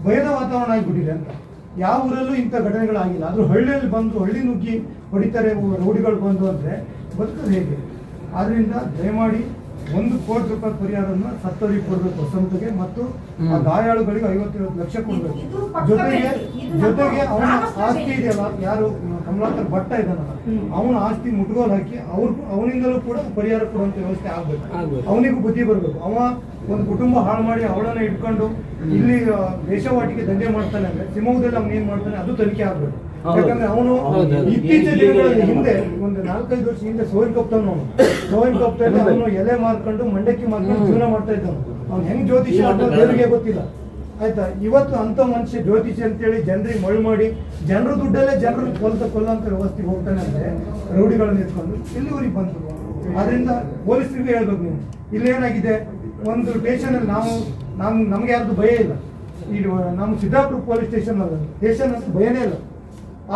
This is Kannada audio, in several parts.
ಭಯದ ವಾತಾವರಣ ಆಗಿಬಿಟ್ಟಿದೆ ಅಂತ. ಯಾವ ಊರಲ್ಲೂ ಇಂಥ ಘಟನೆಗಳಾಗಿಲ್ಲ. ಆದರೂ ಹಳ್ಳಿಯಲ್ಲಿ ಬಂದು ಹಳ್ಳಿ ನುಗ್ಗಿ ಹೊಡಿತಾರೆ ರೌಡಿಗಳು ಬಂದು ಅಂದರೆ ಬದುಕೋದು ಹೇಗೆ? ಆದ್ರಿಂದ ದಯಮಾಡಿ 1 ಕೋಟಿ ರೂಪಾಯಿ ಪರಿಹಾರವನ್ನು ಸತ್ತವರಿಗೆ ಕೊಡಬೇಕು ಸಂಸ್ಥೆಗೆ, ಮತ್ತು ಆ ಗಾಯಾಳುಗಳಿಗೆ 50 ಲಕ್ಷ ಕೊಡಬೇಕು. ಜೊತೆಗೆ ಅವನ ಆಸ್ತಿ ಇದೆಯಲ್ಲ, ಯಾರು ಕಮಲಾಕರ್ ಭಟ್ಟ ಇದ್ದಾನಲ್ಲ, ಅವನ ಆಸ್ತಿ ಮುಟ್ಗೋಲ್ ಹಾಕಿ ಅವನಿಂದಲೂ ಕೂಡ ಪರಿಹಾರ ಕೊಡುವಂತ ವ್ಯವಸ್ಥೆ ಆಗ್ಬೇಕು. ಅವನಿಗೂ ಬುದ್ಧಿ ಬರಬೇಕು. ಅವ ಒಂದು ಕುಟುಂಬ ಹಾಳು ಮಾಡಿ ಅವಳನ್ನ ಇಟ್ಕೊಂಡು ಇಲ್ಲಿ ದೇಶವಾಟಿಗೆ ದಂಧೆ ಮಾಡ್ತಾನೆ ಅಂದ್ರೆ ಶಿವಮೊಗ್ಗದಲ್ಲಿ ಅವ್ನು ಏನ್ ಮಾಡ್ತಾನೆ ಅದು ತನಿಖೆ ಆಗ್ಬೇಕು. ಯಾಕಂದ್ರೆ ಅವನು ಇತ್ತೀಚಿನ ದಿನಗಳಲ್ಲಿ ಹಿಂದೆ ಒಂದು 4-5 ವರ್ಷ ಹಿಂದೆ ಸೋಯಿನ್ ಕಪ್ತಾನು ಅವನು ಎಲೆ ಮಾರ್ಕೊಂಡು ಮಂಡಕ್ಕಿ ಮಾರ್ಕೊಂಡು ಜೀವನ ಮಾಡ್ತಾ ಇದ್ದಾನು. ಅವ್ನು ಹೆಂಗ್ ಜ್ಯೋತಿಷಿ ಅಂತ ದೇವರಿಗೆ ಗೊತ್ತಿಲ್ಲ, ಆಯ್ತಾ. ಇವತ್ತು ಅಂತ ಮನುಷ್ಯ ಜ್ಯೋತಿಷಿ ಅಂತೇಳಿ ಜನರಿಗೆ ಮಳು ಮಾಡಿ ಜನರ ದುಡ್ಡಲ್ಲೇ ಜನರು ಕೊಲ್ಲಂತ ವ್ಯವಸ್ಥೆಗೆ ಹೋಗ್ತಾನೆ ಅಂದ್ರೆ ರೌಡಿಗಳನ್ನ ಇಟ್ಕೊಂಡು ಇಲ್ಲಿವರೆಗೆ ಬಂತು. ಆದ್ರಿಂದ ಪೊಲೀಸರಿಗೆ ಹೇಳ್ಬೇಕು, ನೀವು ಇಲ್ಲೇನಾಗಿದೆ, ಒಂದು ಸ್ಟೇಷನ್ ಅಲ್ಲಿ ನಮ್ಗೆ ಯಾರ್ದು ಭಯ ಇಲ್ಲ. ಈಗ ನಮ್ಮ ಸಿದ್ದಾಪುರ ಪೊಲೀಸ್ ಸ್ಟೇಷನ್ ಅಲ್ಲ, ಸ್ಟೇಷನ್ ಅಂತ ಭಯನೇ ಇಲ್ಲ.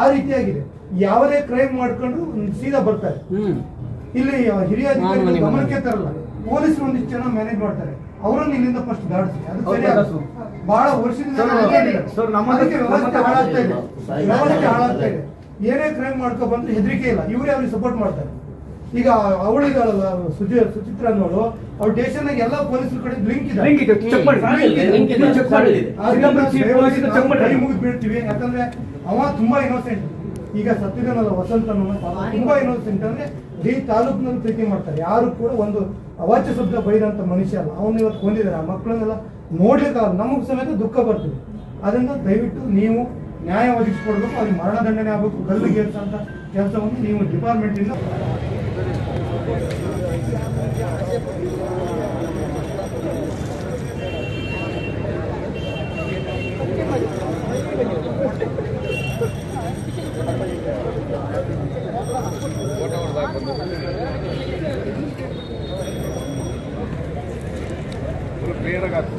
ಆ ರೀತಿಯಾಗಿದೆ. ಯಾವುದೇ ಕ್ರೈಮ್ ಮಾಡ್ಕೊಂಡು ಸೀದಾ ಬರ್ತಾರೆ. ಇಲ್ಲಿ ಹಿರಿಯ ಅಧಿಕಾರಿಗಳು ಗಮನಕ್ಕೆ ತರಲ್ಲ. ಪೊಲೀಸರು ಒಂದಿಷ್ಟು ಜನ ಮ್ಯಾನೇಜ್ ಮಾಡ್ತಾರೆ, ಅವರನ್ನು ಇಲ್ಲಿಂದ ಫಸ್ಟ್ ದಾಡಿಸಿ. ಅದು ಬಹಳ ವರ್ಷದಿಂದ ವ್ಯವಸ್ಥೆ ಹಾಳಾಗ್ತಾ ಇದೆ. ಏನೇ ಕ್ರೈಮ್ ಮಾಡ್ಕೊ ಬಂದ್ರೆ ಹೆದರಿಕೆ ಇಲ್ಲ, ಇವರೇ ಅವ್ರಿಗೆ ಸಪೋರ್ಟ್ ಮಾಡ್ತಾರೆ. ಈಗ ಅವಳಿದಾಳಲ್ಲ ಸುಚಿತ್ರ ಅನ್ನೋಳು, ಅವ್ರ ಸ್ಟೇಷನ್ ನಾಗ ಎಲ್ಲ ಪೊಲೀಸರ ಕಡೆ ಲಿಂಕ್ ಇದೆ, ಮುಗಿದ್ ಬೀಳ್ತೀವಿ. ಯಾಕಂದ್ರೆ ಅವ ತುಂಬಾ ಇನ್ನೋಸೆಂಟ್. ಈಗ ಸತ್ತಿದನಲ್ಲ ವಸಂತ ತುಂಬಾ ಇನ್ನೋಸೆಂಟ್. ಅಂದ್ರೆ ಈ ತಾಲೂಕಿನಲ್ಲಿ ಪ್ರೀತಿ ಮಾಡ್ತಾರೆ. ಯಾರು ಕೂಡ ಒಂದು ಅವಾಚ್ಯ ಶಬ್ದ ಬೈದಂತ ಮನುಷ್ಯ ಅಲ್ಲ. ಅವನು ಇವತ್ತು ಕೊಂದಿದ್ದಾರೆ. ಆ ಮಕ್ಕಳನ್ನೆಲ್ಲ ನೋಡ್ಲಿಕ್ಕಾಗಲ್ಲ, ನಮಗ್ ಸಮೇತ ದುಃಖ ಬರ್ತದೆ. ಅದರಿಂದ ದಯವಿಟ್ಟು ನೀವು ನ್ಯಾಯ ಒದಗಿಸ್ಕೊಡ್ಬೇಕು. ಅವ್ರಿಗೆ ಮರಣದಂಡನೆ ಆಗಬೇಕು, ಗಲ್ಲಿಗೆ ಏರ್ಸಂತ ಕೆಲಸವನ್ನು ನೀವು ಡಿಪಾರ್ಟ್ಮೆಂಟ್ ಇಂದ ಕ್ಲಿಯರ್ ಆಗಿ